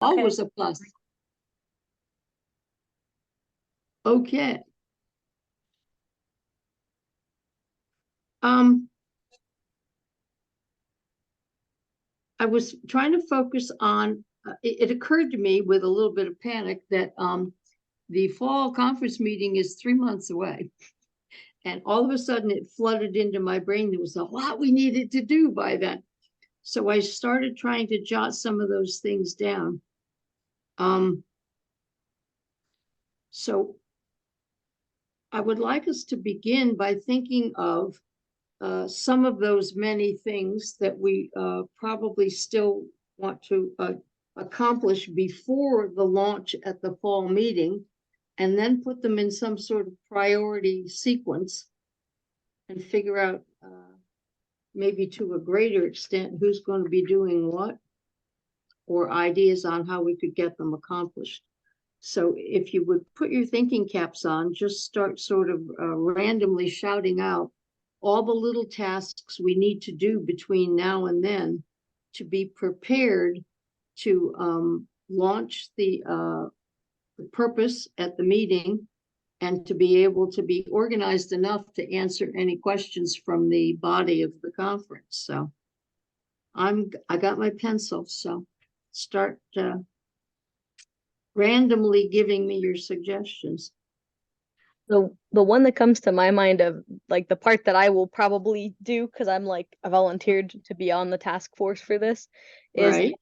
Always a plus. Okay. I was trying to focus on, it occurred to me with a little bit of panic that the fall conference meeting is 3 months away. And all of a sudden it flooded into my brain. There was a lot we needed to do by then. So I started trying to jot some of those things down. So I would like us to begin by thinking of some of those many things that we probably still want to accomplish before the launch at the fall meeting, and then put them in some sort of priority sequence and figure out maybe to a greater extent who's going to be doing what, or ideas on how we could get them accomplished. So if you would put your thinking caps on, just start sort of randomly shouting out all the little tasks we need to do between now and then to be prepared to launch the purpose at the meeting, and to be able to be organized enough to answer any questions from the body of the conference. So I got my pencil, so start randomly giving me your suggestions. The one that comes to my mind of like the part that I will probably do, because I'm like I volunteered to be on the task force for this, is right.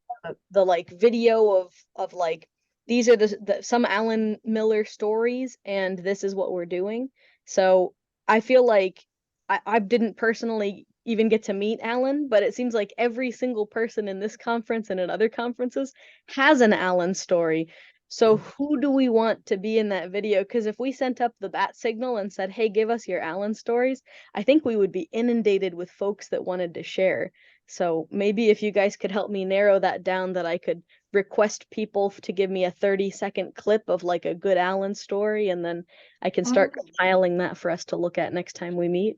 the like video of like these are the some Alan Miller stories and this is what we're doing. So I feel like I didn't personally even get to meet Alan, but it seems like every single person in this conference and in other conferences has an Alan story. So who do we want to be in that video? Because if we sent up the bat signal and said, hey, give us your Alan stories, I think we would be inundated with folks that wanted to share. So maybe if you guys could help me narrow that down, that I could request people to give me a 30-second clip of like a good Alan story, and then I can start compiling that for us to look at next time we meet.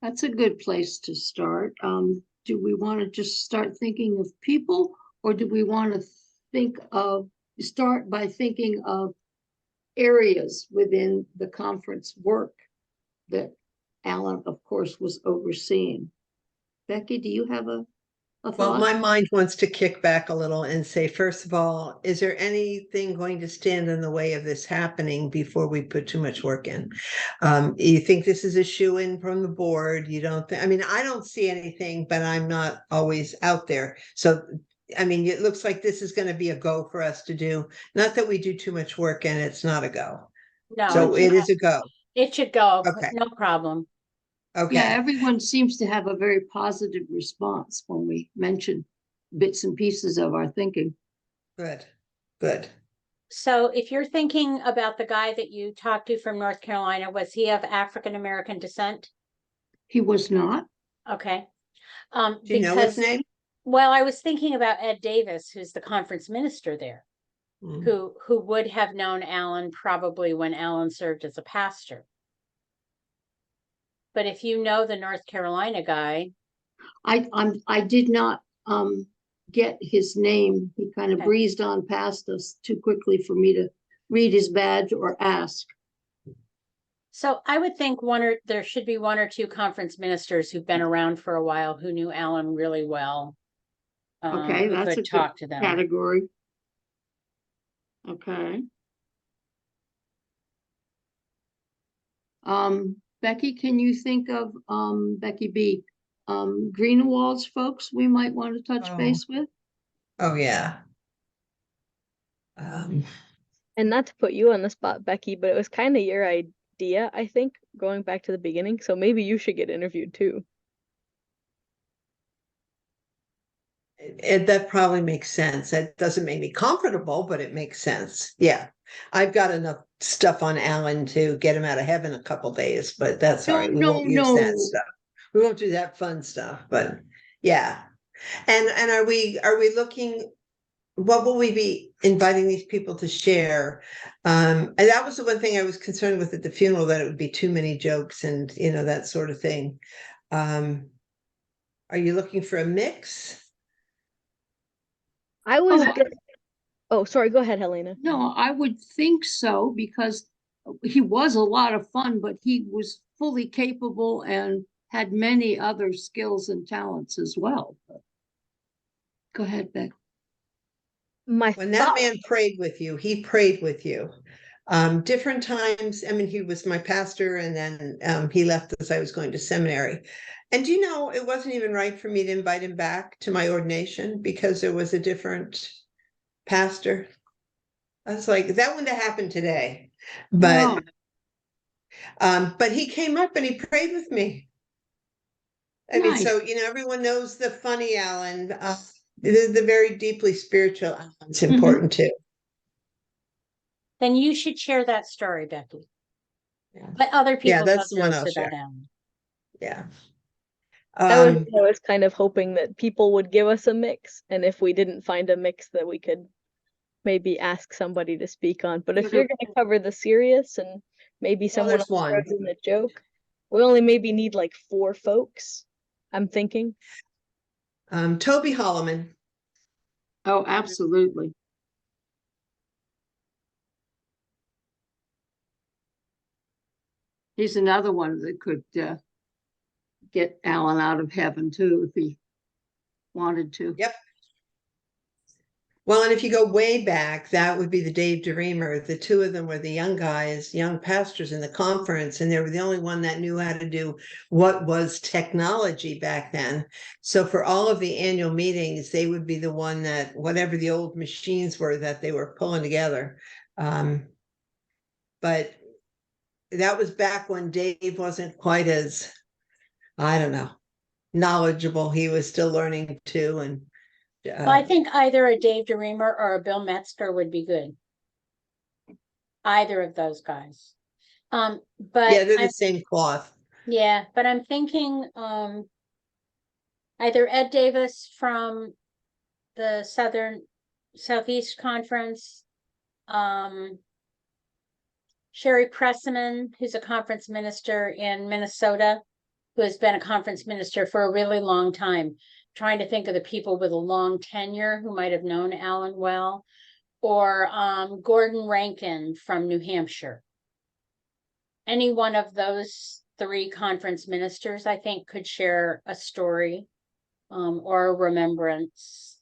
That's a good place to start. Do we want to just start thinking of people, or do we want to start by thinking of areas within the conference work that Alan, of course, was overseeing? Becky, do you have a Well, thought? my mind wants to kick back a little and say, first of all, is there anything going to stand in the way of this happening before we put too much work in? You think this is a shoo-in from the board? You don't think, I mean, I don't see anything, but I'm not always out there. So, I mean, it looks like this is going to be a go for us to do. Not that we do too much work and it's not a go. No, So it is a go. it should go. Okay. No problem. Okay. Yeah, everyone seems to have a very positive response when we mention bits and pieces of our thinking. Good. Good. So if you're thinking about the guy that you talked to from North Carolina, was he of African American descent? He was not. Okay. Do you know his name? Well, I was thinking about Ed Davis, who's the conference minister there, who would have known Alan probably when Alan served as a pastor. But if you know the North Carolina guy, I did not get his name. He kind of breezed on past us too quickly for me to read his badge or ask. So I would think there should be one or two conference ministers who've been around for a while who knew Alan really well. Okay, that's a talk good to them. category. Okay. Becky, can you think of Becky B. Greenwald's folks we might want to touch base with? Oh yeah. And not to put you on the spot, Becky, but it was kind of your idea, I think, going back to the beginning. So maybe you should get interviewed too. That probably makes sense. That doesn't make me comfortable, but it makes sense. Yeah. I've got enough stuff on Alan to get him out of heaven a couple days, but that's all right. We won't use that stuff. We won't do that fun stuff, but yeah. And are we looking, what will we be inviting these people to share? And that was the one thing I was concerned with at the funeral, that it would be too many jokes and, you know, that sort of thing. Are you looking for a mix? I was Oh, sorry, go ahead, Helena. No, I would think so because he was a lot of fun, but he was fully capable and had many other skills and talents as well. Go ahead, Beck. My When that thought, man prayed with you, he prayed with you. Different times, I mean, he was my pastor and then he left as I was going to seminary. And you know, it wasn't even right for me to invite him back to my ordination because there was a different pastor. I was like, that wouldn't have happened today. But he came up and he prayed with me. I mean, Nice. so you know, everyone knows the funny Alan. The very deeply spiritual Alan's important too. Then you should share that story, Becky. Yeah. Let other people that's the know one the I'll truth share. about Alan. Yeah. that was I was kind of hoping that people would give us a mix, and if we didn't find a mix, that we could maybe ask somebody to speak on. But if you're going to cover the serious and maybe someone there's else one. throws in a joke, we only maybe need like 4 folks, I'm thinking. Toby Holloman. Oh, absolutely. He's another one that could get Alan out of heaven too, if he wanted to. Yep. Well, and if you go way back, that would be the Dave DeReamer. The two of them were the young guys, young pastors in the conference, and they were the only one that knew how to do what was technology back then. So for all of the annual meetings, they would be the one that whatever the old machines were that they were pulling together. But that was back when Dave wasn't quite as, I don't know, knowledgeable. He was still learning too, and Well, I think either a Dave DeReamer or a Bill Metzger would be good. Either of those guys. But yeah, they're the same cloth. Yeah, but I'm thinking either Ed Davis from the Southeast Conference, Sherry Pressman, who's a conference minister in Minnesota, who has been a conference minister for a really long time. Trying to think of the people with a long tenure who might have known Alan well, or Gordon Rankin from New Hampshire. Any one of those 3 conference ministers, I think, could share a story or a remembrance.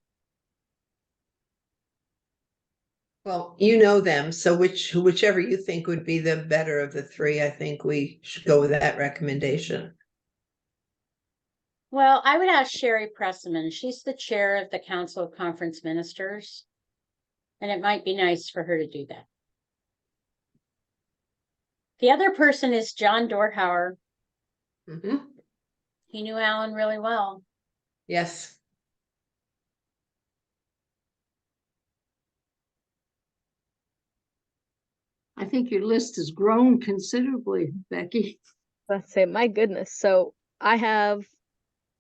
Well, you know them, so whichever you think would be the better of the 3, I think we should go with that recommendation. Well, I would ask Sherry Pressman. She's the chair of the Council of Conference Ministers, and it might be nice for her to do that. The other person is John Dorhauer. He knew Alan really well. Yes. I think your list has grown considerably, Becky. Let's say, my goodness. So I have,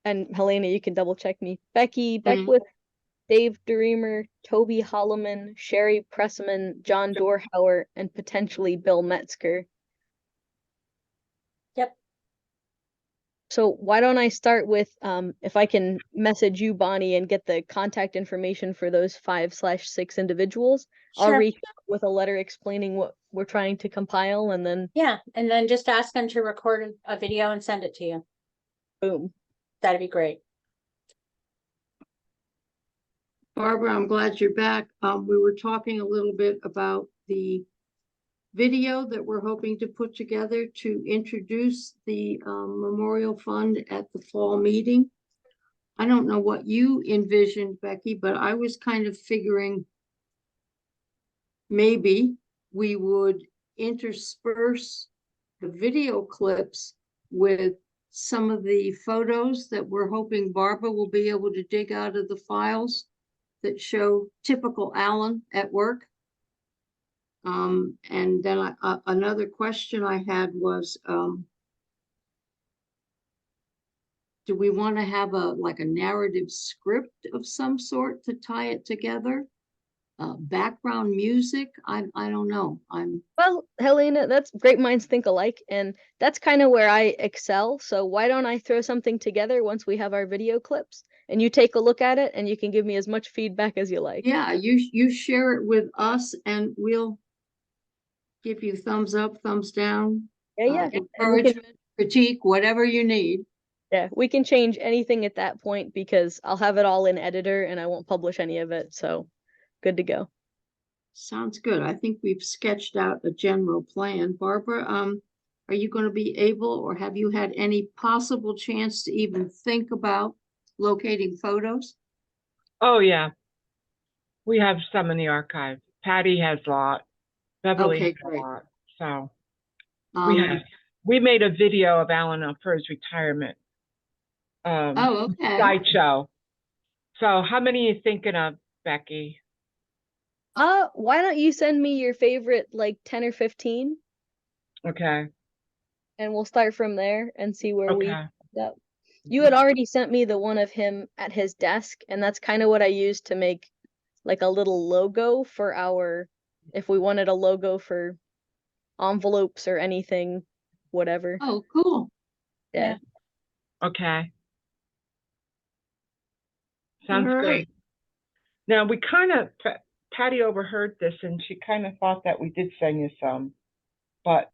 and Helena, you can double check me, Becky Beckwith, Dave DeReamer, Toby Holloman, Sherry Pressman, John Dorhauer, and potentially Bill Metzger. Yep. So why don't I start with, if I can message you, Bonnie, and get the contact information for those 5/6 individuals. Sure. I'll reach out with a letter explaining what we're trying to compile, and then Yeah, and then just ask them to record a video and send it to you. boom. That'd be great. Barbara, I'm glad you're back. We were talking a little bit about the video that we're hoping to put together to introduce the Memorial Fund at the fall meeting. I don't know what you envisioned, Becky, but I was kind of figuring maybe we would intersperse the video clips with some of the photos that we're hoping Barbara will be able to dig out of the files that show typical Alan at work. And then another question I had was, do we want to have like a narrative script of some sort to tie it together? Background music? I don't know. Well, Helena, that's great minds think alike, and that's kind of where I excel. So why don't I throw something together once we have our video clips, and you take a look at it and you can give me as much feedback as you like. Yeah, you share it with us and we'll give you thumbs up, thumbs down, Yeah, yeah. And we can, encouragement, critique, whatever you need. yeah, we can change anything at that point because I'll have it all in editor and I won't publish any of it. So good to go. Sounds good. I think we've sketched out a general plan. Barbara, are you going to be able, or have you had any possible chance to even think about locating photos? Oh, yeah. We have some in the archive. Patty has a lot. Beverly Okay, has great. a lot. So Um, we made a video of Alan for his retirement oh, okay. slideshow. So how many are you thinking of, Becky? Why don't you send me your favorite like 10 or 15 Okay. and we'll start from there and see where we Okay. end up. You had already sent me the one of him at his desk, and that's kind of what I used to make like a little logo for our, if we wanted a logo for envelopes or anything, whatever. Oh, cool. Yeah. Okay. Sounds All good. right. Now we kind of, Patty overheard this and she kind of thought that we did send you some, but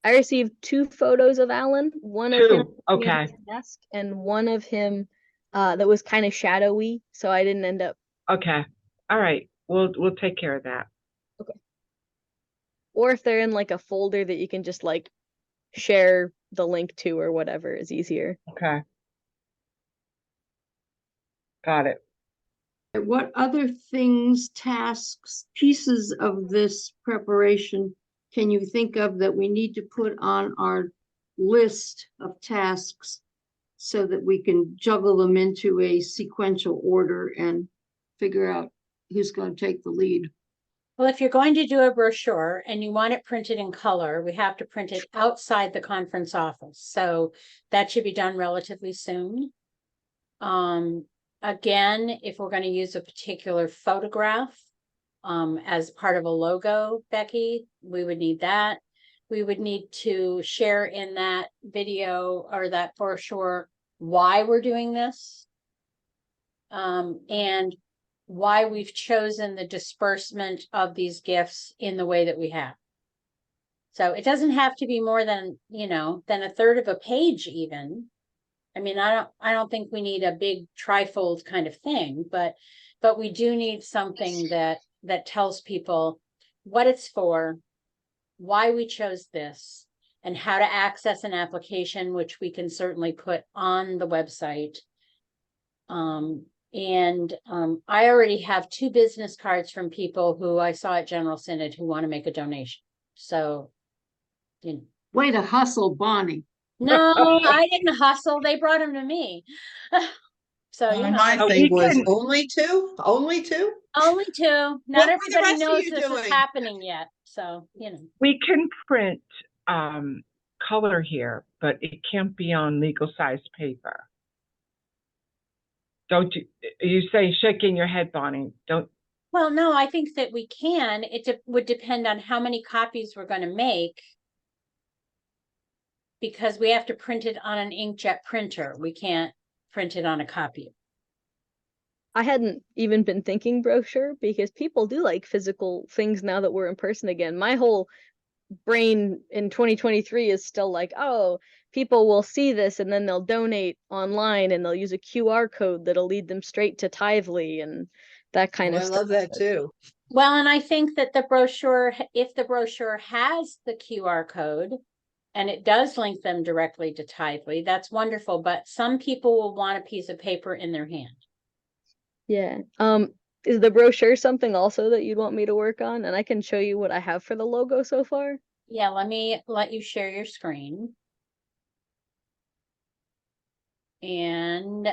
I received 2 photos of Alan, one of him two. sitting at Okay. his desk and one of him that was kind of shadowy, so I didn't end up. Okay. All right. We'll take care of that. Or if they're in like a folder that you can just like share the link to or whatever is easier. Okay. Got it. What other things, tasks, pieces of this preparation can you think of that we need to put on our list of tasks so that we can juggle them into a sequential order and figure out who's going to take the lead? Well, if you're going to do a brochure and you want it printed in color, we have to print it outside the conference office. So that should be done relatively soon. Again, if we're going to use a particular photograph as part of a logo, Becky, we would need that. We would need to share in that video or that brochure why we're doing this. And why we've chosen the disbursement of these gifts in the way that we have. So it doesn't have to be more than, than a third of a page even. I mean, I don't think we need a big trifold kind of thing, but we do need something that tells people what it's for, why we chose this, and how to access an application, which we can certainly put on the website. I already have 2 business cards from people who I saw at General Synod who want to make a donation. So, Way to hustle, Bonnie. no, I didn't hustle. They brought them to me. So, My Oh, thing we was can- only 2? Only 2? only 2. What Not were the everybody rest of knows you this doing? is happening yet. So, We can print color here, but it can't be on legal size paper. Don't you say shaking your head, Bonnie? Don't. Well, no, I think that we can. It would depend on how many copies we're going to make, because we have to print it on an inkjet printer. We can't print it on a copier. I hadn't even been thinking brochure because people do like physical things now that we're in person again. My whole brain in 2023 is still like, oh, people will see this and then they'll donate online and they'll use a QR code that'll lead them straight to Tithely and that kind of I stuff. love that too. Well, and I think that the brochure, if the brochure has the QR code and it does link them directly to Tithely, that's wonderful. But some people will want a piece of paper in their hand. Yeah. Is the brochure something also that you'd want me to work on? And I can show you what I have for the logo so far. Yeah, let me let you share your screen. And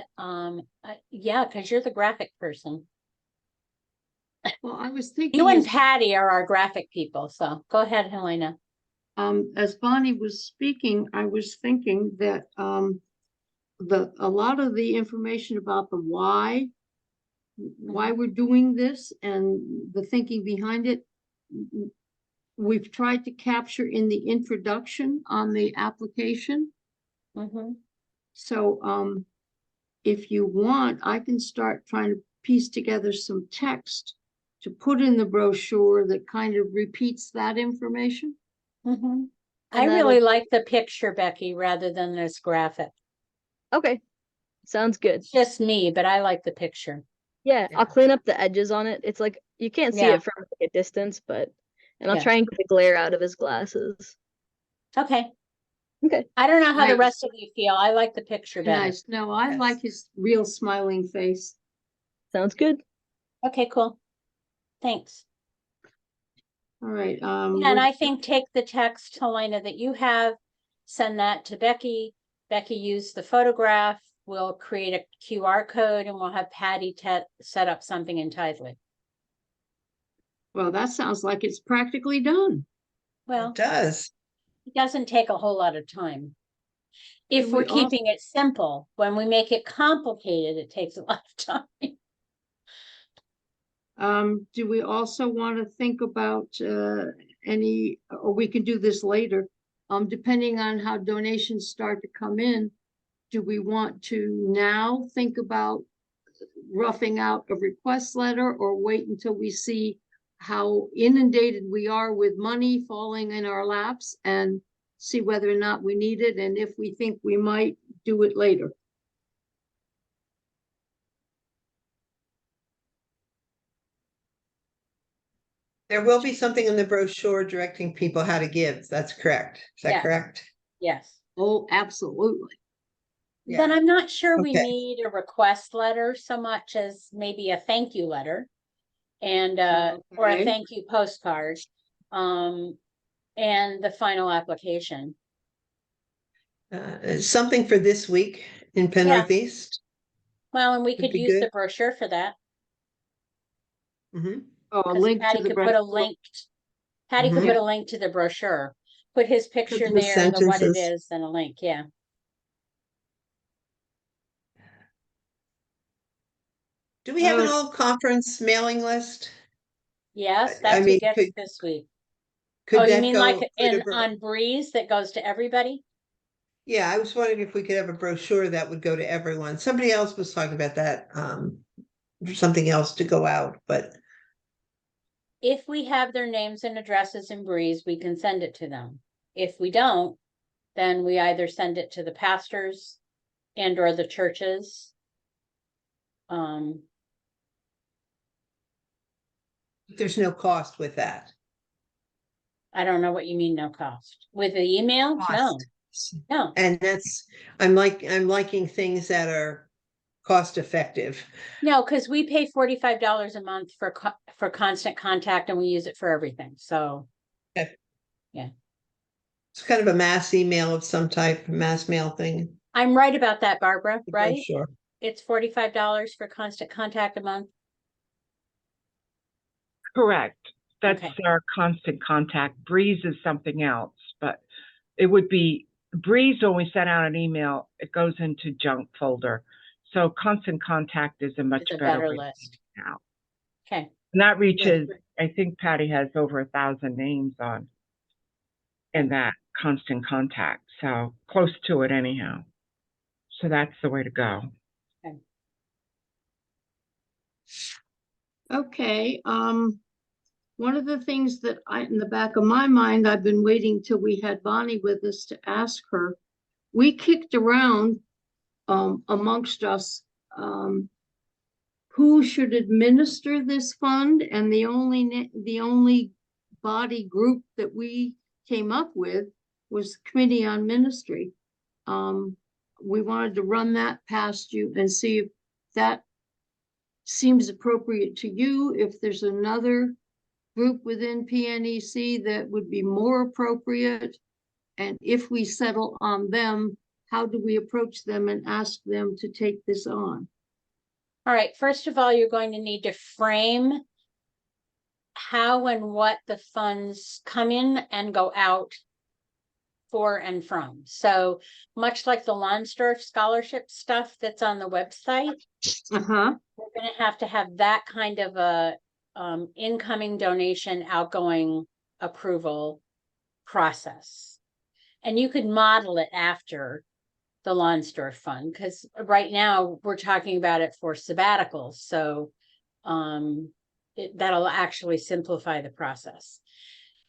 yeah, because you're the graphic person. Well, I was thinking. You and Patty are our graphic people. So go ahead, Helena. As Bonnie was speaking, I was thinking that a lot of the information about the why we're doing this and the thinking behind it, we've tried to capture in the introduction on the application. Mm-hmm. So if you want, I can start trying to piece together some text to put in the brochure that kind of repeats that information. Mhm. And I that'll- really like the picture, Becky, rather than this graphic. Okay, sounds good. It's just me, but I like the picture. Yeah, Yeah. I'll clean up the edges on it. It's like you can't see Yeah. it from like, a distance, but and I'll Yeah. try and get the glare out of his glasses. Okay. Okay. I don't know how the Nice. rest of you feel. I like the picture better. Nice. No, I Yes. like his real smiling face. Sounds good. Okay, cool. Thanks. All right. Yeah, and I think take the text, Helena, that you have, send that to Becky. Becky use the photograph. We'll create a QR code and we'll have Patty set up something in Tithely. Well, that sounds like it's practically done. Well, It does. it doesn't take a whole lot of time. If Do we're we also- keeping it simple, when we make it complicated, it takes a lot of time. Do we also want to think about any, or we can do this later, depending on how donations start to come in, do we want to now think about roughing out a request letter or wait until we see how inundated we are with money falling in our laps and see whether or not we need it, and if we think we might, do it later? There will be something in the brochure directing people how to give. That's correct. Is that Yeah. correct? Yes. Oh, absolutely. Then Yeah. I'm not sure we Okay. need a request letter so much as maybe a thank you letter. And or a Okay. thank you postcard. And the final application. Something for this week in Penn Yeah. Northeast. Well, and we Would could be use the good. brochure for that. Mhm. Oh, a Because link to Patty the could put a brochure. link. Patty could Mhm. put a link to the brochure, put his picture the there, and the what it sentences. is, and a link, yeah. Do we have an Uh, all conference mailing list? Yes, I that's mean, who gets could- this week. Could Oh, you that mean go? like could in a bro- on Breeze that goes to everybody? Yeah, I was wondering if we could have a brochure that would go to everyone. Somebody else was talking about that, something else to go out, but If we have their names and addresses in Breeze, we can send it to them. If we don't, then we either send it to the pastors and or the churches. there's no cost with that. I don't know what you mean, no cost. With the email? No, Cost. no. And I'm liking things that are cost effective. No, because we pay $45 a month for Constant Contact and we use it for everything. So It's kind of a mass email of some type, mass mail thing. I'm right about that, Barbara, right? Sure. It's $45 for Constant Contact a month. Correct. That's Okay. our Constant Contact. Breeze is something else, but it would be Breeze when we send out an email, it goes into junk folder. So Constant Contact is a much It's a better better way to list. send it out. Okay. And that reaches, I think Patty has over 1,000 names on in that Constant Contact. So close to it anyhow. So that's the way to go. Okay, one of the things that in the back of my mind, I've been waiting till we had Bonnie with us to ask her. We kicked around, amongst us, who should administer this fund, and the only body group that we came up with was Committee on Ministry. We wanted to run that past you and see if that seems appropriate to you, if there's another group within PNEC that would be more appropriate. And if we settle on them, how do we approach them and ask them to take this on? All right. First of all, you're going to need to frame how and what the funds come in and go out for and from. So much like the Lonsdorf scholarship stuff that's on the website, Uh-huh. we're going to have that kind of a incoming donation, outgoing approval process. And you could model it after the Lonsdorf Fund, because right now we're talking about it for sabbaticals, so that'll actually simplify the process.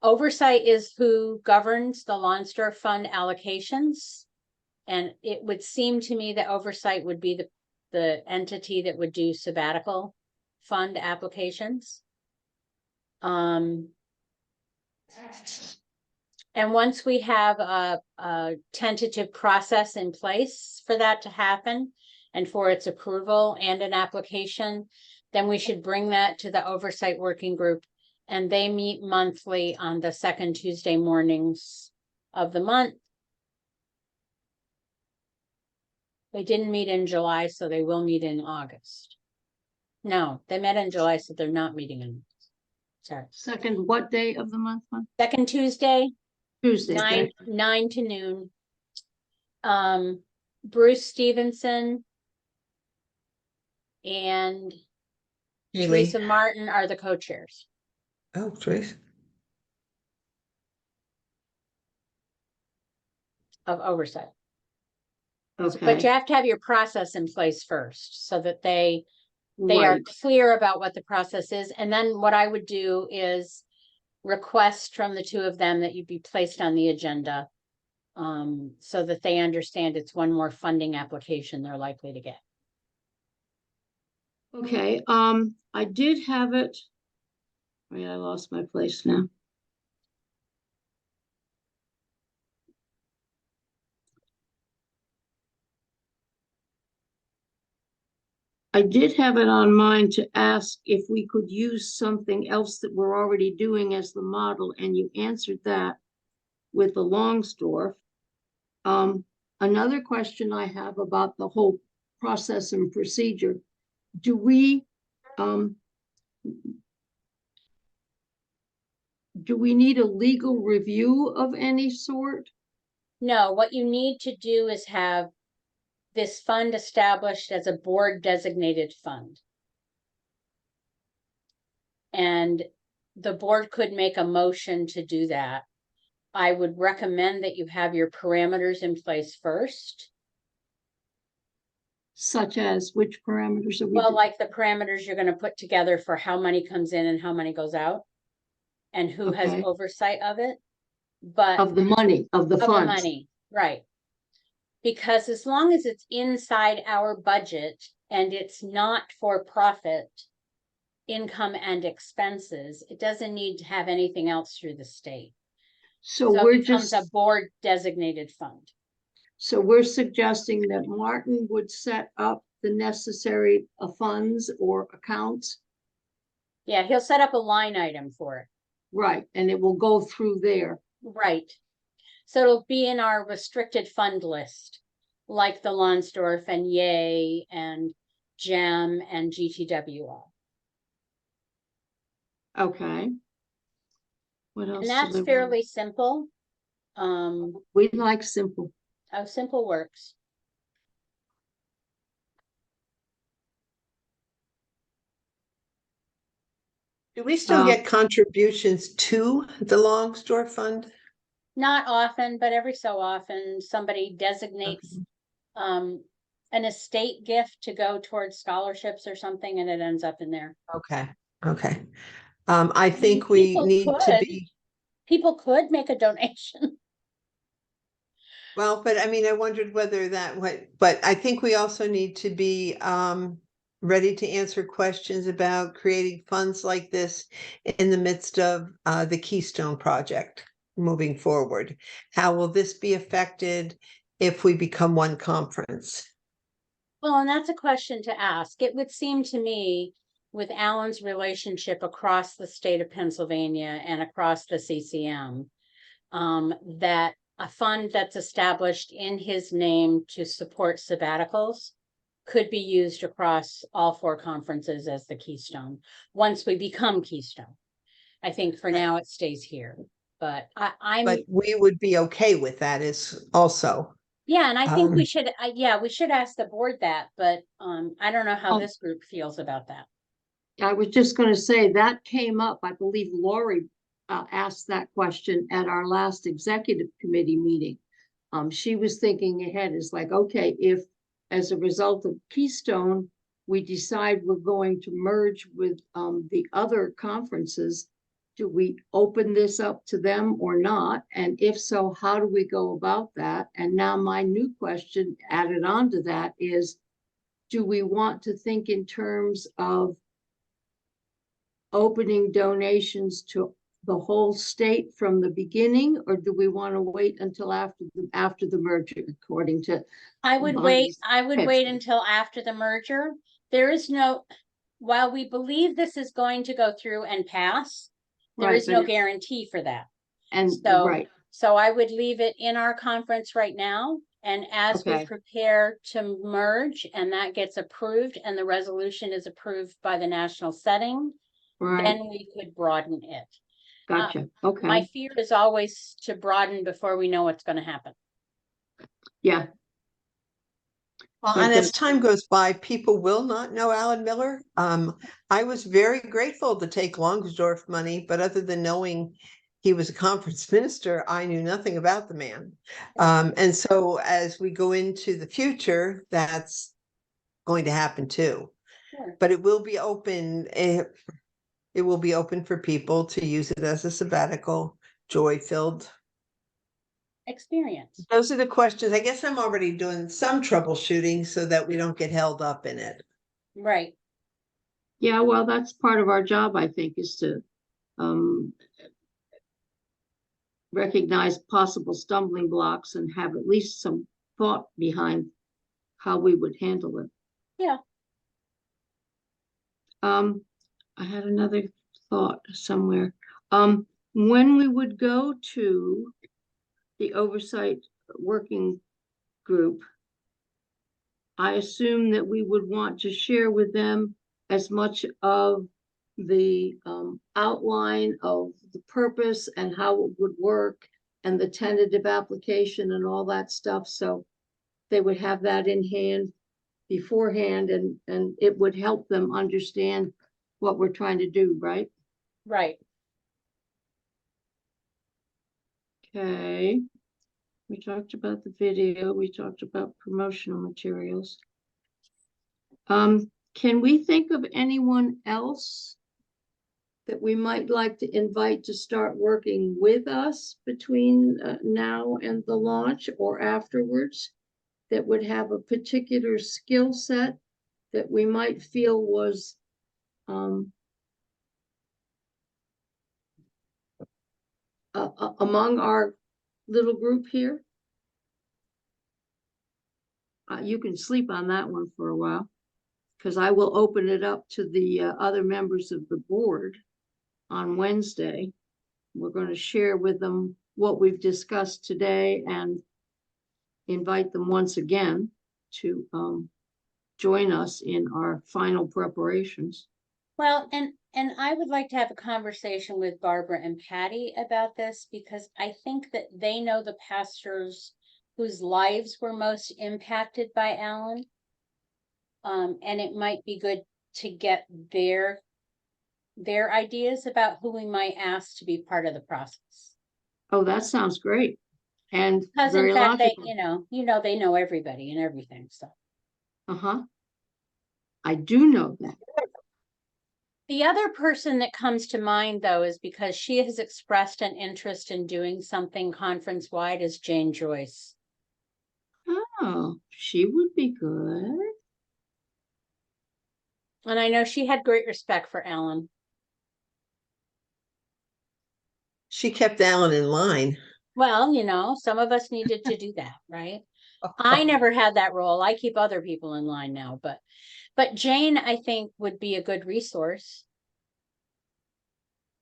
Oversight is who governs the Lonsdorf Fund allocations. And it would seem to me that oversight would be the entity that would do sabbatical fund applications. And once we have a tentative process in place for that to happen and for its approval and an application, then we should bring that to the oversight working group, and they meet monthly on the second Tuesday mornings of the month. They didn't meet in July, so they will meet in August. No, they met in July, so they're not meeting in, sorry. Second, what day of the month? Second Tuesday, Tuesday. 9 to noon. Bruce Stevenson and Really? Teresa Martin are the co-chairs. Oh, Trace. Of oversight. Okay. But you have to have your process in place first so that they are Right. clear about what the process is. And then what I would do is request from the two of them that you be placed on the agenda, so that they understand it's one more funding application they're likely to get. Okay, I did have it. Wait, I lost my place now. I did have it on mine to ask if we could use something else that we're already doing as the model, and you answered that with the Longsdorf. Another question I have about the whole process and procedure, do we need a legal review of any sort? No, what you need to do is have this fund established as a board designated fund. And the board could make a motion to do that. I would recommend that you have your parameters in place first. Such as which parameters are we? Well, like the parameters you're going to put together for how money comes in and how money goes out, and who has Okay. oversight of it. But Of the money, of the of the funds. money, right? Because as long as it's inside our budget and it's not for profit income and expenses, it doesn't need to have anything else through the state. So So we're it becomes just, a board designated fund. so we're suggesting that Martin would set up the necessary funds or accounts, Yeah, he'll set up a line item for it. right, and it will go through there. Right. So it'll be in our restricted fund list, like the Lonsdorf and Yay and GEM and GTWR. Okay. What else? And do that's they want? fairly simple. We like simple. How simple works. Do we still get contributions to the Longsdorf Fund? Not often, but every so often, somebody designates an estate gift to go towards scholarships or something, and it ends up in there. Okay, okay. I think we People need to could. be, People could make a donation. well, but I mean, I wondered whether but I think we also need to be ready to answer questions about creating funds like this in the midst of the Keystone Project moving forward. How will this be affected if we become one conference? Well, and that's a question to ask. It would seem to me, with Alan's relationship across the state of Pennsylvania and across the CCM, that a fund that's established in his name to support sabbaticals could be used across all 4 conferences as the Keystone, once we become Keystone. I think for now it stays here, but But we would be okay with that is also. yeah, and I think we should, we should ask the board that, but I don't know how this group feels about that. I was just going to say that came up, I believe Lori asked that question at our last executive committee meeting. She was thinking ahead, is like, okay, if as a result of Keystone, we decide we're going to merge with the other conferences, do we open this up to them or not? And if so, how do we go about that? And now my new question added on to that is, do we want to think in terms of opening donations to the whole state from the beginning, or do we want to wait until after the merger, according to I would Bonnie's wait pitch? until after the merger. There is no, while we believe this is going to go through and pass, there Right, is but no it's- guarantee for that. And, So, right, so I would leave it in our conference right now. And as we Okay. prepare to merge and that gets approved and the resolution is approved by the national setting, right, then we could broaden it. gotcha, My okay, fear is always to broaden before we know what's going to happen. yeah, Well, But and the- as time goes by, people will not know Alan Miller. I was very grateful to take Longsdorff money, but other than knowing he was a conference minister, I knew nothing about the man. And so as we go into the future, that's going to happen too. Sure. But it will be open. It will be open for people to use it as a sabbatical, joy-filled. Experience. Those are the questions. I guess I'm already doing some troubleshooting so that we don't get held up in it. Right. yeah, well, that's part of our job, I think, is to recognize possible stumbling blocks and have at least some thought behind how we would handle it. Yeah. I had another thought somewhere. When we would go to the oversight working group, I assume that we would want to share with them as much of the outline of the purpose and how it would work and the tentative application and all that stuff. So they would have that in hand beforehand, and it would help them understand what we're trying to do, right? Right. Okay. We talked about the video, we talked about promotional materials. Can we think of anyone else that we might like to invite to start working with us between now and the launch or afterwards, that would have a particular skill set that we might feel was among our little group here? You can sleep on that one for a while, because I will open it up to the other members of the board on Wednesday. We're going to share with them what we've discussed today and invite them once again to join us in our final preparations. Well, and I would like to have a conversation with Barbara and Patty about this, because I think that they know the pastors whose lives were most impacted by Alan. And it might be good to get their ideas about who we might ask to be part of the process. Oh, that sounds great. And Because very in fact, they, logical. they know everybody and everything, so. Uh-huh. I do know that. The other person that comes to mind, though, is because she has expressed an interest in doing something conference-wide, is Jane Joyce. Oh, she would be good. And I know she had great respect for Alan. She kept Alan in line. Well, some of us needed to do that, right? I never had that role. I keep other people in line now, but Jane, I think, would be a good resource.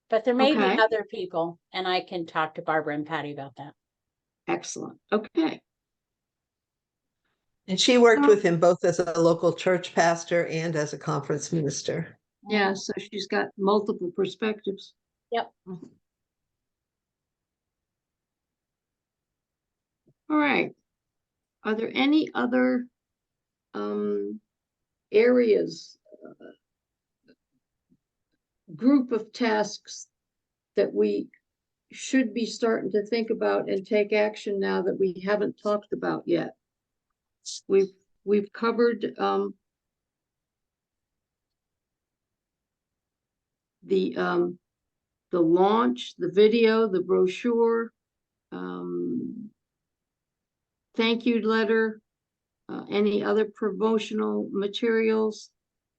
But there may Okay. be other people, and I can talk to Barbara and Patty about that. Excellent. Okay. And she worked with him both as a local church pastor and as a conference minister. Yeah, so she's got multiple perspectives. Yep. All right. Are there any other areas, group of tasks that we should be starting to think about and take action now that we haven't talked about yet. We've covered the launch, the video, the brochure, thank you letter, any other promotional materials.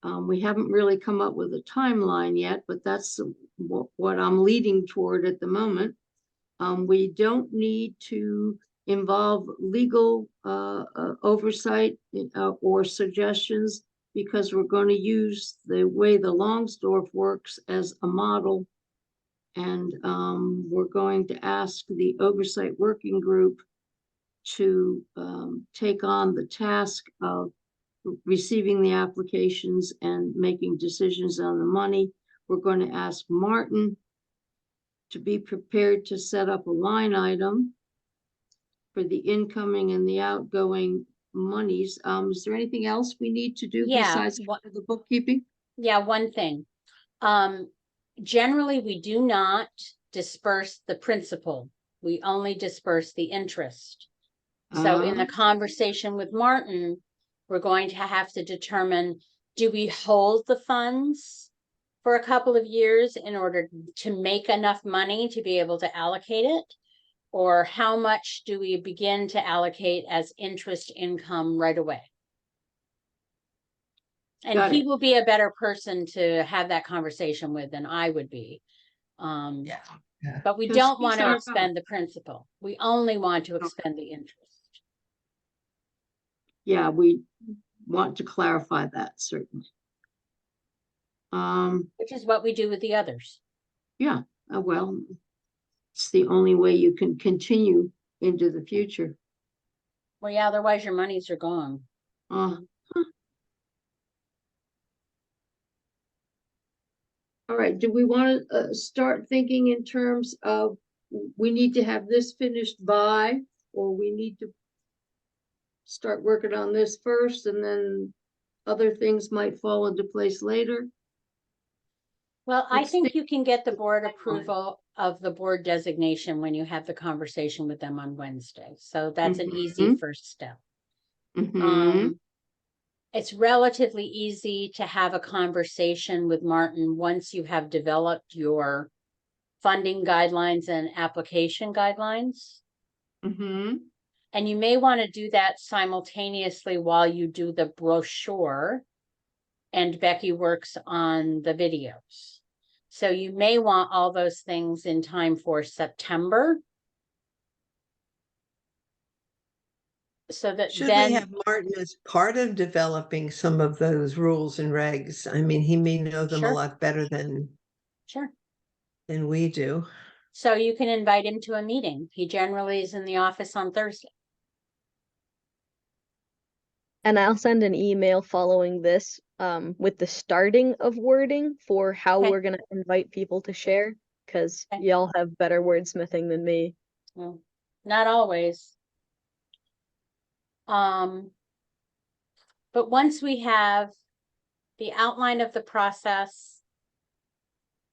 We haven't really come up with a timeline yet, but that's what I'm leading toward at the moment. We don't need to involve legal oversight or suggestions, because we're going to use the way the Longsdorff works as a model. And we're going to ask the oversight working group to take on the task of receiving the applications and making decisions on the money. We're going to ask Martin to be prepared to set up a line item for the incoming and the outgoing monies. Is there anything else we need to do besides the bookkeeping? Yeah, one thing. Generally, we do not disperse the principal. We only disperse the interest. So in the conversation with Martin, we're going to have to determine, do we hold the funds for a couple of years in order to make enough money to be able to allocate it? Or how much do we begin to allocate as interest income right away? And he will be a better person to have that conversation with than I would be. But we don't want to expend the principal. We only want to expend the interest. Yeah, we want to clarify that, certainly. Which is what we do with the others. Yeah, well, it's the only way you can continue into the future. Well, yeah, otherwise your monies are gone. All right, do we want to start thinking in terms of, we need to have this finished by, or we need to start working on this first and then other things might fall into place later? Well, I think you can get the board approval of the board designation when you have the conversation with them on Wednesday. So that's an easy first step. It's relatively easy to have a conversation with Martin once you have developed your funding guidelines and application guidelines. And you may want to do that simultaneously while you do the brochure and Becky works on the videos. So you may want all those things in time for September. So that should then we have Martin as part of developing some of those rules and regs? I mean, he may know them a lot better than we do. So you can invite him to a meeting. He generally is in the office on Thursday. And I'll send an email following this with the starting of wording for how we're going to invite people to share, because y'all have better wordsmithing than me. Well, not always. But once we have the outline of the process,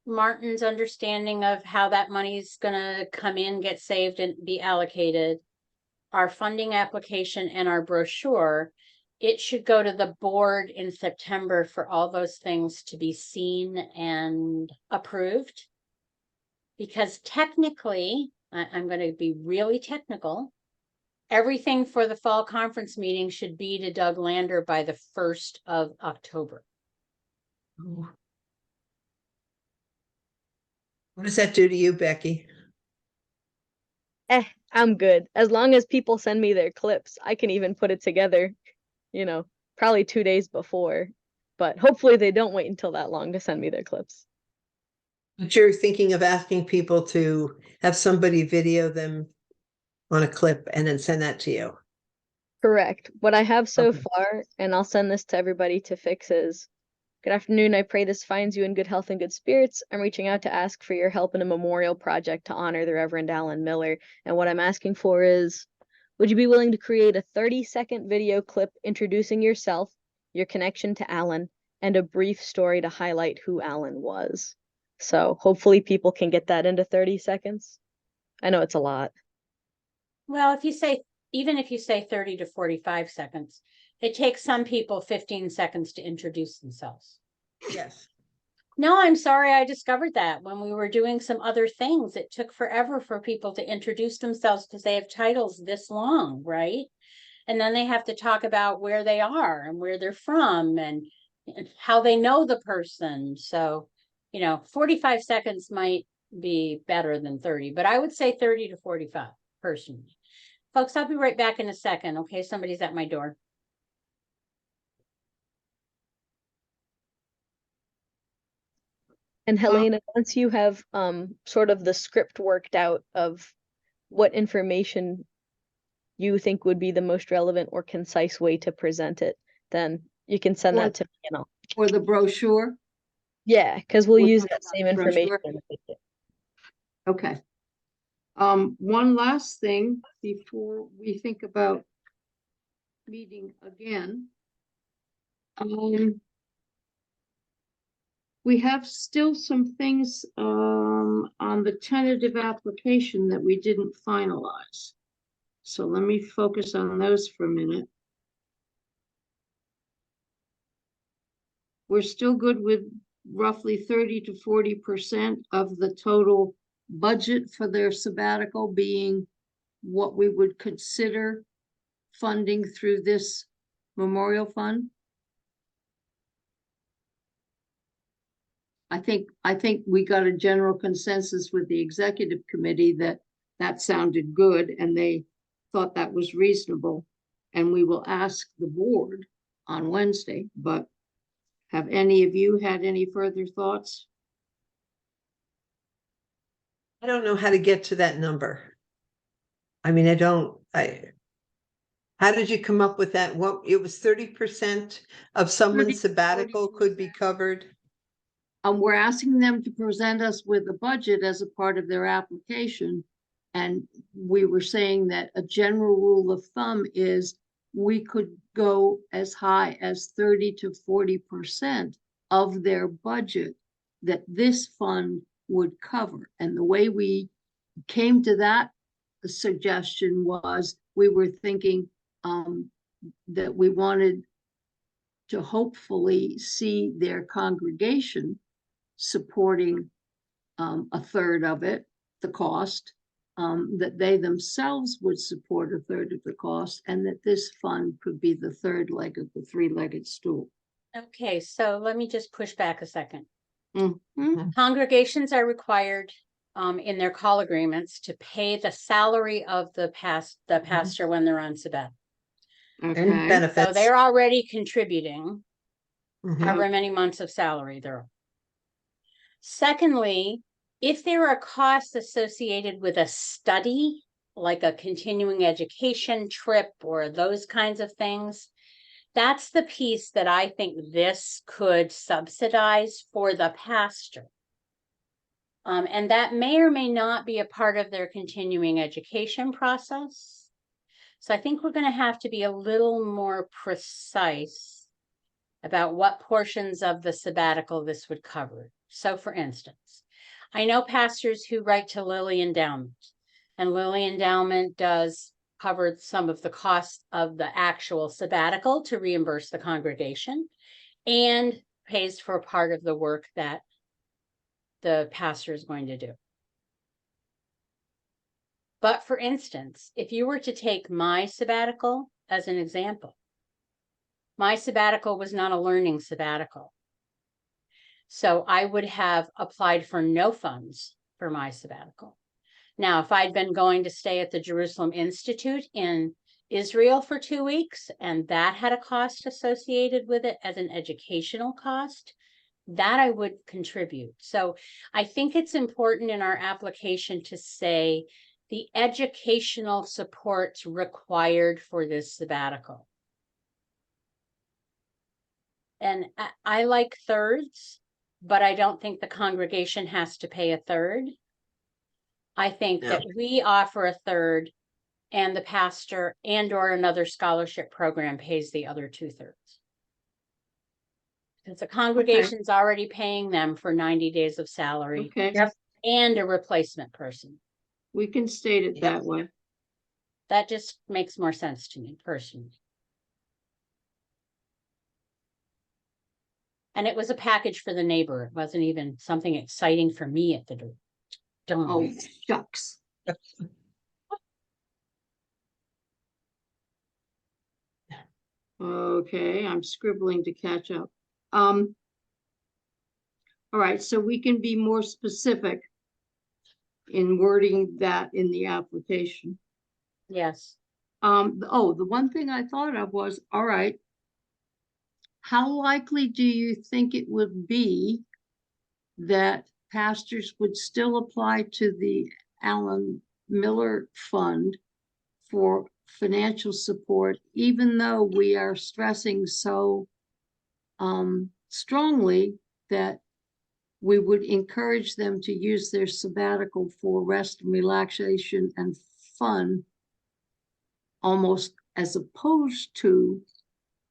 Martin's understanding of how that money's going to come in, get saved, and be allocated, our funding application and our brochure, it should go to the board in September for all those things to be seen and approved. Because technically, I'm going to be really technical, everything for the fall conference meeting should be to Doug Lander by the 1st of October. What does that do to you, Becky? I'm good. As long as people send me their clips, I can even put it together, you know, probably 2 days before. But hopefully they don't wait until that long to send me their clips. But you're thinking of asking people to have somebody video them on a clip and then send that to you. Correct. What I have so far, and I'll send this to everybody to fix, is, good afternoon. I pray this finds you in good health and good spirits. I'm reaching out to ask for your help in a memorial project to honor the Reverend Alan Miller. And what I'm asking for is, would you be willing to create a 30-second video clip introducing yourself, your connection to Alan, and a brief story to highlight who Alan was? So hopefully people can get that into 30 seconds. I know it's a lot. Well, even if you say 30 to 45 seconds, it takes some people 15 seconds to introduce themselves. Yes. No, I'm sorry, I discovered that when we were doing some other things. It took forever for people to introduce themselves because they have titles this long, right? And then they have to talk about where they are and where they're from and how they know the person. So, 45 seconds might be better than 30, but I would say 30 to 45 personally. Folks, I'll be right back in a second. Okay, somebody's at my door. And Helena, once you have sort of the script worked out of what information you think would be the most relevant or concise way to present it, then you can send Or- that to me and I'll, Or the brochure? yeah, because we'll We'll use talk that about same the brochure. information in the video. Okay. One last thing before we think about meeting again. We have still some things, on the tentative application that we didn't finalize. So let me focus on those for a minute. We're still good with roughly 30 to 40% of the total budget for their sabbatical being what we would consider funding through this memorial fund. I think we got a general consensus with the executive committee that that sounded good and they thought that was reasonable. And we will ask the board on Wednesday, but have any of you had any further thoughts? I don't know how to get to that number. I mean, how did you come up with that? What, it was 30% of 30 someone's to sabbatical could be 40%. covered? We're asking them to present us with a budget as a part of their application. And we were saying that a general rule of thumb is we could go as high as 30 to 40% of their budget that this fund would cover. And the way we came to that suggestion was we were thinking that we wanted to hopefully see their congregation supporting a third of it, the cost, that they themselves would support a third of the cost, and that this fund could be the third leg of the three-legged stool. Okay, so let me just push back a second. Mhm. Congregations are required in their call agreements to pay the salary of the pastor when they're on sabbatical. And Okay, So benefits. they're already contributing Mhm. however many months of salary they're on. Secondly, if there are costs associated with a study, like a continuing education trip or those kinds of things, that's the piece that I think this could subsidize for the pastor. And that may or may not be a part of their continuing education process. So I think we're going to have to be a little more precise about what portions of the sabbatical this would cover. So for instance, I know pastors who write to Lilly Endowment, and Lilly Endowment does cover some of the costs of the actual sabbatical to reimburse the congregation and pays for part of the work that the pastor is going to do. But for instance, if you were to take my sabbatical as an example, my sabbatical was not a learning sabbatical. So I would have applied for no funds for my sabbatical. Now, if I'd been going to stay at the Jerusalem Institute in Israel for 2 weeks, and that had a cost associated with it as an educational cost, that I would contribute. So I think it's important in our application to say the educational supports required for this sabbatical. And I like thirds, but I don't think the congregation has to pay a third. I think No. that we offer a third and the pastor and or another scholarship program pays the other 2/3. Because the congregation's already paying them for 90 days of salary okay. Yep. and a replacement person. We can state it Yeah. that way. That just makes more sense to me personally. And it was a package for the neighbor. It wasn't even something exciting for me at the Oh, donor. shucks. Okay, I'm scribbling to catch up. All right, so we can be more specific in wording that in the application. Yes. Oh, the one thing I thought of was, all right, how likely do you think it would be that pastors would still apply to the Allen Miller Fund for financial support, even though we are stressing so strongly that we would encourage them to use their sabbatical for rest and relaxation and fun, almost as opposed to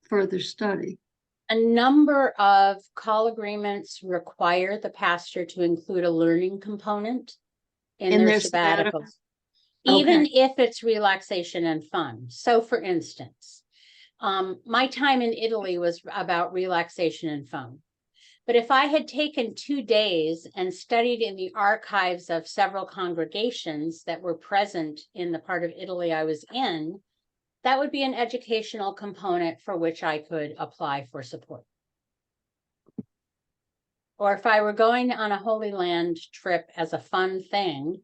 further study? A number of call agreements require the pastor to include a learning component in In their their sabbatical? sabbaticals, even Okay. if it's relaxation and fun. So for instance, my time in Italy was about relaxation and fun. But if I had taken 2 days and studied in the archives of several congregations that were present in the part of Italy I was in, that would be an educational component for which I could apply for support. Or if I were going on a Holy Land trip as a fun thing,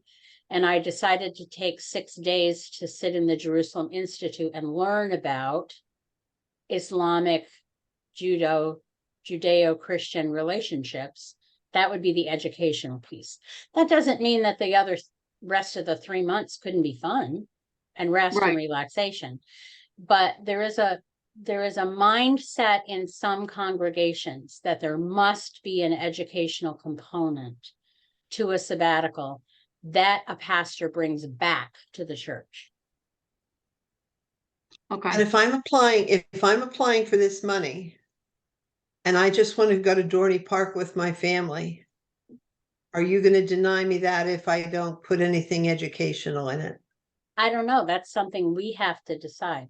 and I decided to take 6 days to sit in the Jerusalem Institute and learn about Islamic, Judeo-Christian relationships, that would be the educational piece. That doesn't mean that the rest of the 3 months couldn't be fun and rest and Right. relaxation. But there is a mindset in some congregations that there must be an educational component to a sabbatical that a pastor brings back to the church. And Okay. if I'm applying for this money and I just want to go to Doherty Park with my family, are you going to deny me that if I don't put anything educational in it? I don't know. That's something we have to decide.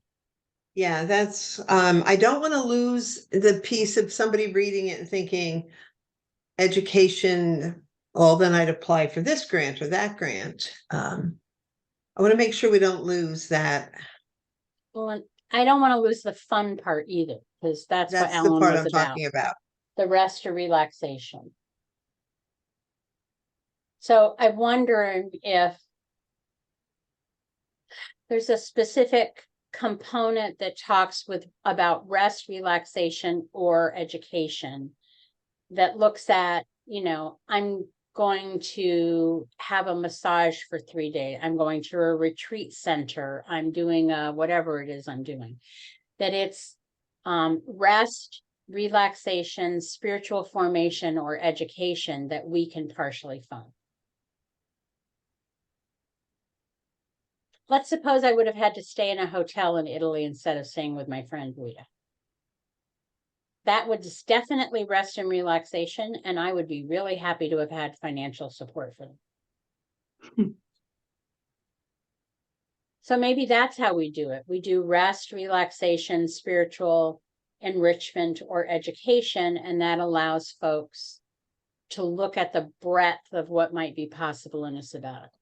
Yeah, that's, I don't want to lose the piece of somebody reading it and thinking education, well, then I'd apply for this grant or that grant. I want to make sure we don't lose that. Well, I don't want to lose the fun part either, because that's what That's the Alan part was I'm about. talking about. The rest or relaxation. So I'm wondering if there's a specific component that talks about rest, relaxation, or education that looks at, I'm going to have a massage for 3 days. I'm going to a retreat center. I'm doing whatever it is I'm doing. That it's rest, relaxation, spiritual formation, or education that we can partially fund. Let's suppose I would have had to stay in a hotel in Italy instead of staying with my friend Guida. That would definitely rest and relaxation, and I would be really happy to have had financial support for them. So maybe that's how we do it. We do rest, relaxation, spiritual enrichment, or education, and that allows folks to look at the breadth of what might be possible in a sabbatical.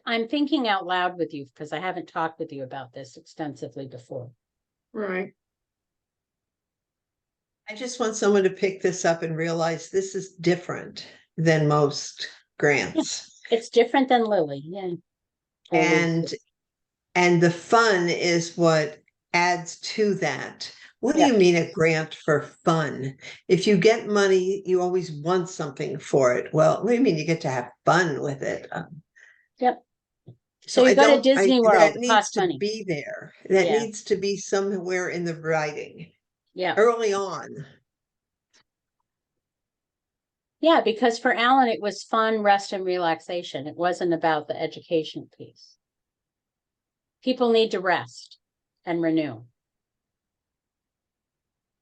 I'm thinking out loud with you because I haven't talked with you about this extensively before. Right. I just want someone to pick this up and realize this is different than most grants. It's different than Lily, yeah. And the fun is what adds to that. What do Yeah. you mean a grant for fun? If you get money, you always want something for it. Well, what do you mean you get to have fun with it? Yep. So you go to Disney World, that it needs costs to money. be there. That Yeah. needs to be somewhere in the writing Yeah. early on. Yeah, because for Alan, it was fun, rest, and relaxation. It wasn't about the education piece. People need to rest and renew.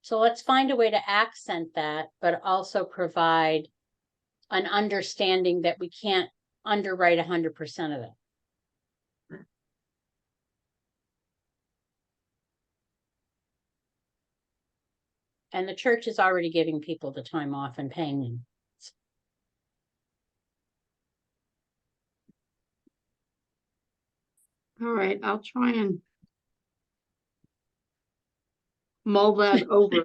So let's find a way to accent that, but also provide an understanding that we can't underwrite 100% of it. And the church is already giving people the time off and paying them. All right, I'll try and mull that over.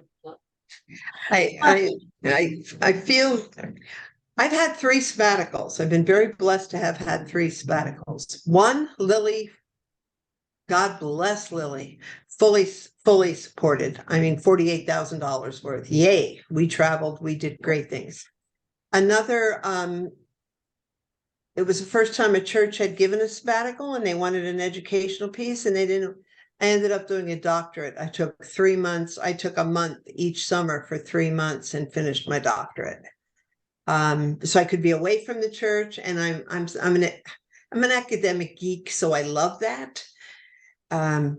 I feel I've had 3 sabbaticals. I've been very blessed to have had 3 sabbaticals. One, Lily, God bless Lily, fully supported. I mean, $48,000 worth. Yay. We traveled, we did great things. Another, it was the first time a church had given a sabbatical and they wanted an educational piece and they didn't. I ended up doing a doctorate. I took 3 months. I took a month each summer for 3 months and finished my doctorate. So I could be away from the church, and I'm an academic geek, so I love that. And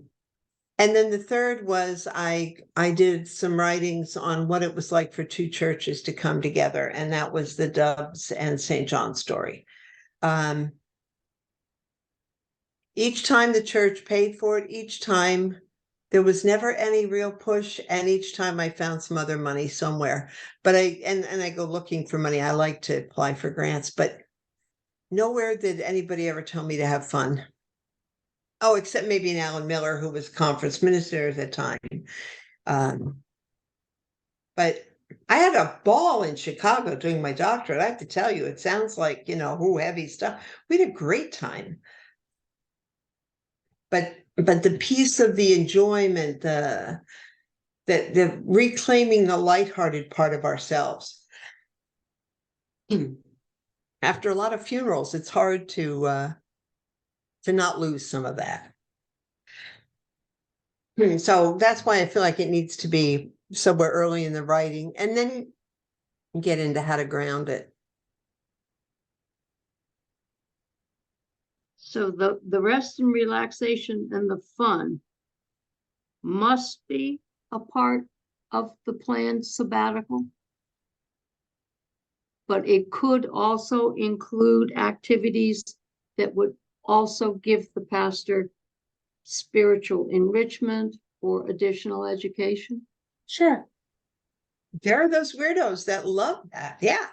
then the third was I did some writings on what it was like for 2 churches to come together, and that was the Dubs and St. John story. Each time the church paid for it, each time there was never any real push, and each time I found some other money somewhere. But I go looking for money. I like to apply for grants, but nowhere did anybody ever tell me to have fun. Oh, except maybe an Alan Miller, who was conference minister at the time. But I had a ball in Chicago doing my doctorate. I have to tell you, it sounds like, heavy stuff. We had a great time. But the piece of the enjoyment, the reclaiming the lighthearted part of ourselves. After a lot of funerals, it's hard to not lose some of that. So that's why I feel like it needs to be somewhere early in the writing, and then get into how to ground it. So the rest and relaxation and the fun must be a part of the planned sabbatical. But it could also include activities that would also give the pastor spiritual enrichment or additional education. Sure. There are those weirdos that love that. Yeah.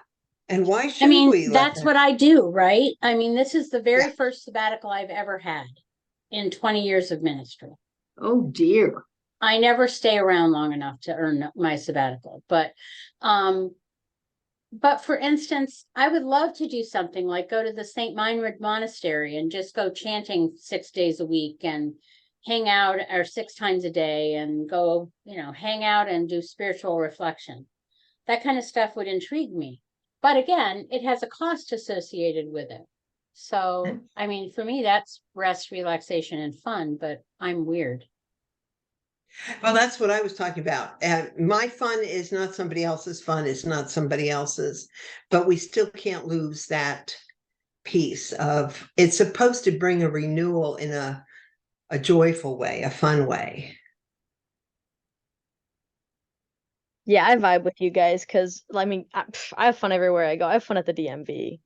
And why should we? That's what I do, right? I mean, this is the very first sabbatical I've ever had in 20 years of ministry. Oh dear. I never stay around long enough to earn my sabbatical, but for instance, I would love to do something like go to the St. Meinrad Monastery and just go chanting 6 days a week and hang out, or 6 times a day, and go, hang out and do spiritual reflection. That kind of stuff would intrigue me. But again, it has a cost associated with it. So, I mean, for me, that's rest, relaxation, and fun, but I'm weird. Well, that's what I was talking about. My fun is not somebody else's fun. It's not somebody else's, but we still can't lose that piece of, it's supposed to bring a renewal in a joyful way, a fun way. Yeah, I vibe with you guys because I mean, I have fun everywhere I go. I have fun at the DMV,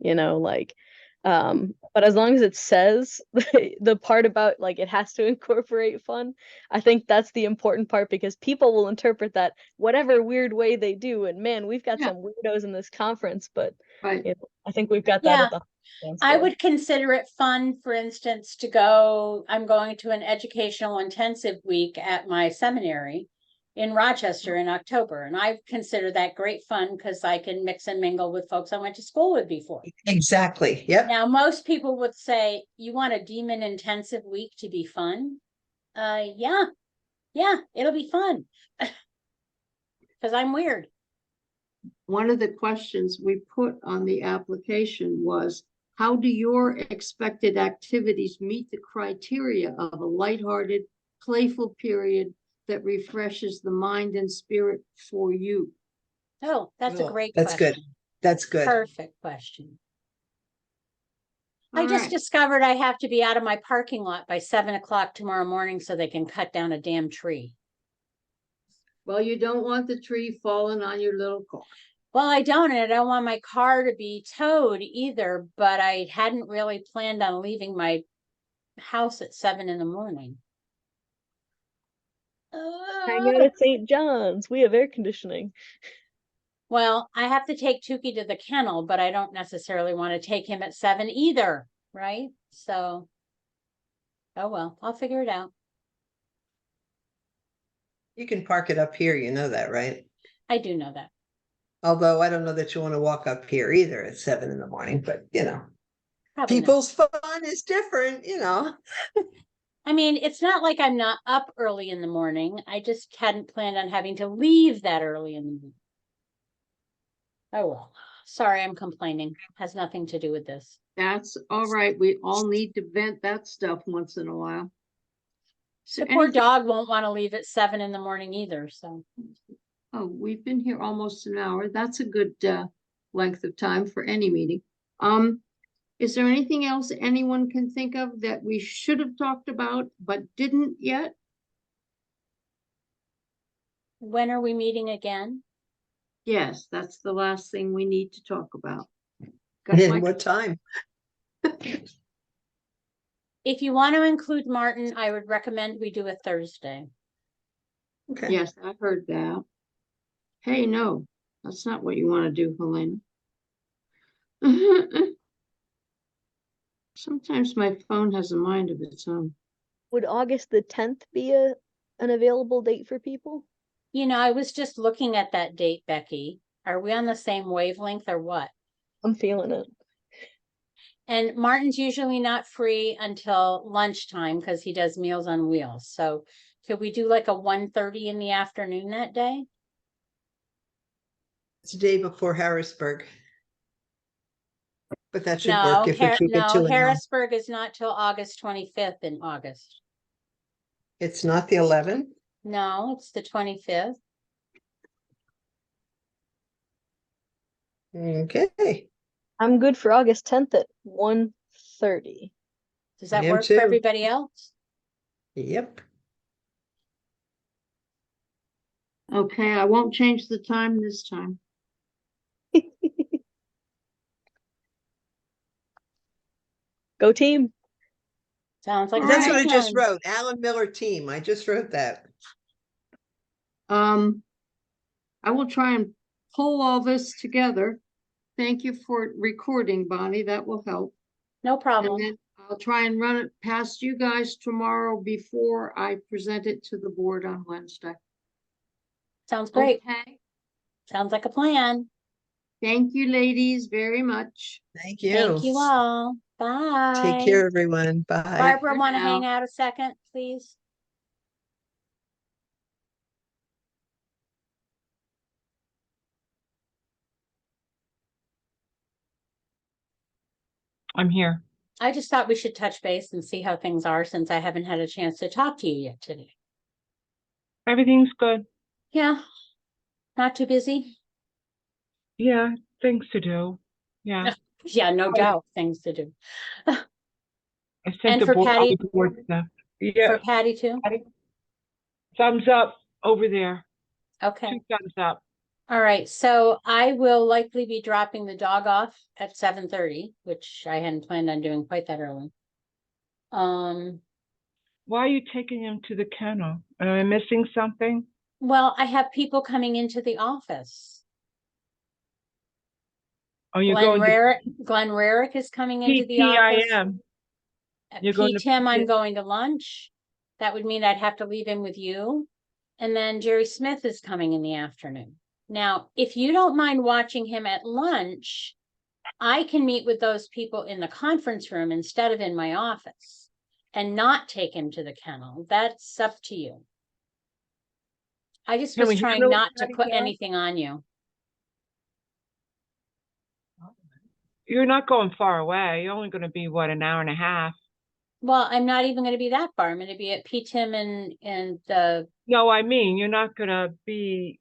but as long as it says the part about like it has to incorporate fun, I think that's the important part, because people will interpret that whatever weird way they do. And man, we've got some weirdos in this conference, but right. I think we've got that at the I would consider it fun, for instance, to go. I'm going to an educational intensive week at my seminary in Rochester in October. And I consider that great fun because I can mix and mingle with folks I went to school with before. Exactly. Yep. Now, most people would say, you want a demon intensive week to be fun? Yeah, it'll be fun. Because I'm weird. One of the questions we put on the application was, how do your expected activities meet the criteria of a lighthearted, playful period that refreshes the mind and spirit for you? Oh, that's a great question. That's good. That's good. Perfect question. I just discovered I have to be out of my parking lot by 7 o'clock tomorrow morning so they can cut down a damn tree. Well, you don't want the tree falling on your little car. Well, I don't, and I don't want my car to be towed either, but I hadn't really planned on leaving my house at 7 in the morning. Hang out at St. John's. We have air conditioning. Well, I have to take Tukey to the kennel, but I don't necessarily want to take him at 7 either, right? So, oh well, I'll figure it out. You can park it up here, you know that, right? I do know that. Although I don't know that you want to walk up here either at 7 in the morning, but you know, Probably not. people's fun is different, you know. I mean, it's not like I'm not up early in the morning. I just hadn't planned on having to leave that early in the morning. Oh well, sorry, I'm complaining. Has nothing to do with this. That's all right. We all need to vent that stuff once in a while. So The poor anything- dog won't want to leave at 7 in the morning either, so. Oh, we've been here almost an hour. That's a good length of time for any meeting. Is there anything else anyone can think of that we should have talked about but didn't yet? When are we meeting again? Yes, that's the last thing we need to talk about. Got And my- what time? If you want to include Martin, I would recommend we do a Thursday. Okay. Yes, I heard that. Hey, no, that's not what you want to do, Helena. Sometimes my phone has a mind of its own. Would August the 10th be an available date for people? You know, I was just looking at that date, Becky. Are we on the same wavelength or what? I'm feeling it. And Martin's usually not free until lunchtime because he does Meals on Wheels. So could we do like a 1:30 in the afternoon that day? It's the day before Harrisburg. But that should No, work if we keep it no, to an hour. Harrisburg is not till August 25th in August. It's not the 11th? No, it's the 25th. Okay. I'm good for August 10th at 1:30. Does that I am work too. for everybody else? Yep. Okay, I won't change the time this time. Go team. Sounds like. a That's what I plan. just wrote. Alan Miller team. I just wrote that. I will try and pull all this together. Thank you for recording, Bonnie. That will help. No And problem. then I'll try and run it past you guys tomorrow before I present it to the board on Wednesday. Sounds great. Okay. Sounds like a plan. Thank you, ladies, very much. Thank you. Thank you all. Bye. Take care, everyone. Bye. Barbara, For want to now. hang out a second, please? I'm here. I just thought we should touch base and see how things are since I haven't had a chance to talk to you yet today. Everything's good. Yeah. Not too busy? Yeah, things to do. Yeah. Yeah, no doubt, things to do. I And sent the for board, all Patty- the board stuff. For Yeah, Patty too? thumbs up over there. Okay. 2 thumbs up. All right, so I will likely be dropping the dog off at 7:30, which I hadn't planned on doing quite that early. Why are you taking him to the kennel? Am I missing something? Well, I have people coming into the office. Oh, you're going to Glenn Rarick is coming into the office. PTIM. At You're going to Tim, I'm PT. going to lunch. That would mean I'd have to leave him with you. And then Jerry Smith is coming in the afternoon. Now, if you don't mind watching him at lunch, I can meet with those people in the conference room instead of in my office and not take him to the kennel. That's up to you. I just Can was we trying handle it, not to Patty put Carr? anything on you. You're not going far away. You're only going to be, what, an hour and a half? Well, I'm not even going to be that far. I'm going to be at P-Tim and the, No, I mean, you're not going to be,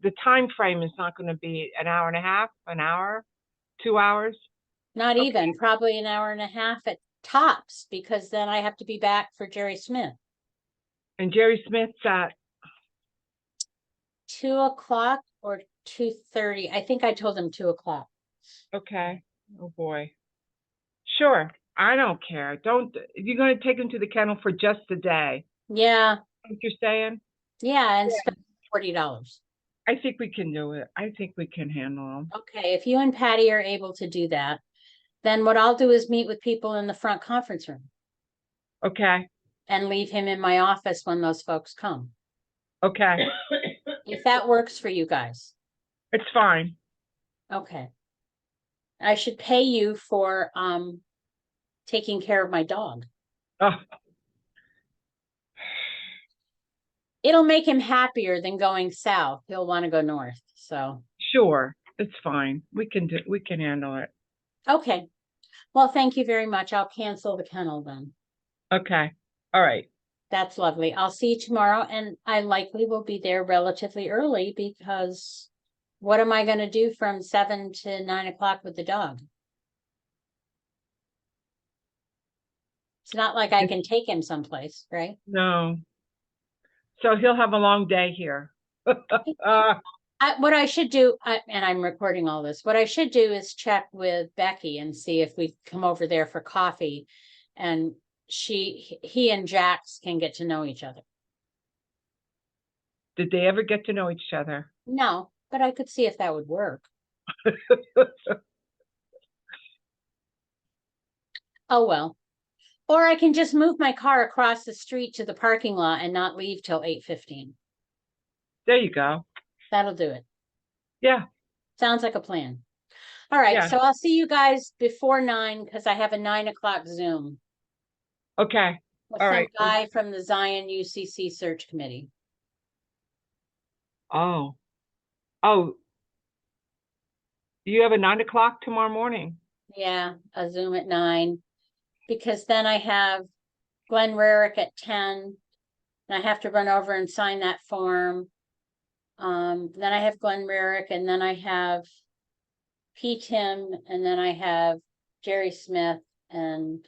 the time frame is not going to be an hour and a half, an hour, 2 hours. not Okay. even, probably an hour and a half at tops, because then I have to be back for Jerry Smith. And Jerry Smith's at, 2 o'clock or 2:30. I think I told him 2 o'clock. Okay. Oh boy. Sure. I don't care. Don't, you're gonna take him to the kennel for just a day. Yeah, What you're saying? yeah, and spend $40. I think we can do it. I think we can handle them. Okay, if you and Patty are able to do that, then what I'll do is meet with people in the front conference room Okay. and leave him in my office when those folks come. Okay. If that works for you guys. It's fine. Okay. I should pay you for taking care of my dog. Oh, It'll make him happier than going south. He'll want to go north. So, sure. It's fine. We can handle it. okay. Well, thank you very much. I'll cancel the kennel then. Okay. All right. That's lovely. I'll see you tomorrow, and I likely will be there relatively early because what am I going to do from 7 to 9 o'clock with the dog? It's not like I can take him someplace, right? No. So he'll have a long day here. What I should do, and I'm recording all this, what I should do is check with Becky and see if we come over there for coffee and he and Jax can get to know each other. Did they ever get to know each other? No, but I could see if that would work. Oh, well. Or I can just move my car across the street to the parking lot and not leave till 8:15. There you go. That'll do it. Yeah. Sounds like a plan. All right, Yeah. so I'll see you guys before 9 because I have a 9 o'clock Zoom Okay. with All some right. guy from the Zion UCC search committee. Oh. Oh. You have a 9 o'clock tomorrow morning. Yeah, a Zoom at 9, because then I have Glenn Rarick at 10, and I have to run over and sign that form. Then I have Glenn Rarick, and then I have P. Tim, and then I have Jerry Smith, and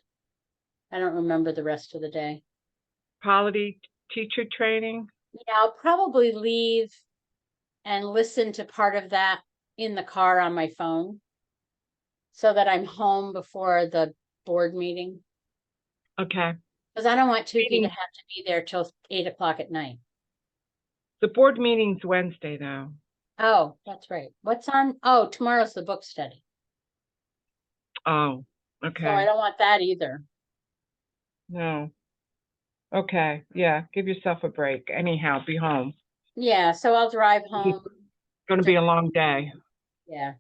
I don't remember the rest of the day. Polity teacher training. Yeah, I'll probably leave and listen to part of that in the car on my phone so that I'm home before the board meeting. Okay. Because I don't want Tukey to Meeting- have to be there till 8 o'clock at night. The board meeting's Wednesday though. Oh, that's right. What's on? Oh, tomorrow's the book study. Oh, So I okay. don't want that either. No. Okay. Yeah. Give yourself a break. Anyhow, be home. Yeah, so I'll drive home. It's gonna be a long day. Yeah.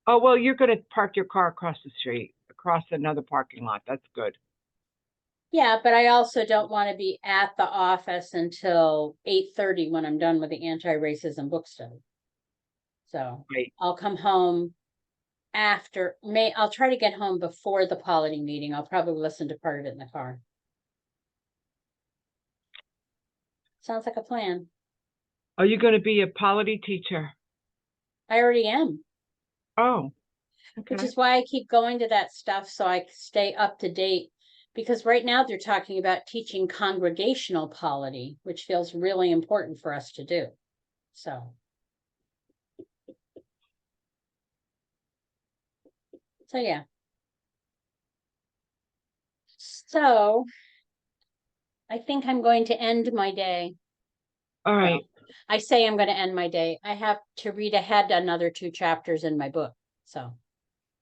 Oh, well, you're gonna park your car across the street, across another parking lot. That's good. Yeah, but I also don't want to be at the office until 8:30 when I'm done with the anti-racism book study. So Right. I'll come home after, I'll try to get home before the polity meeting. I'll probably listen to part of it in the car. Sounds like a plan. Are you gonna be a polity teacher? I already am, Oh. which Okay. is why I keep going to that stuff so I stay up to date. Because right now they're talking about teaching congregational polity, which feels really important for us to do. So yeah. So I think I'm going to end my day. All right. I say I'm going to end my day. I have to read ahead another 2 chapters in my book. So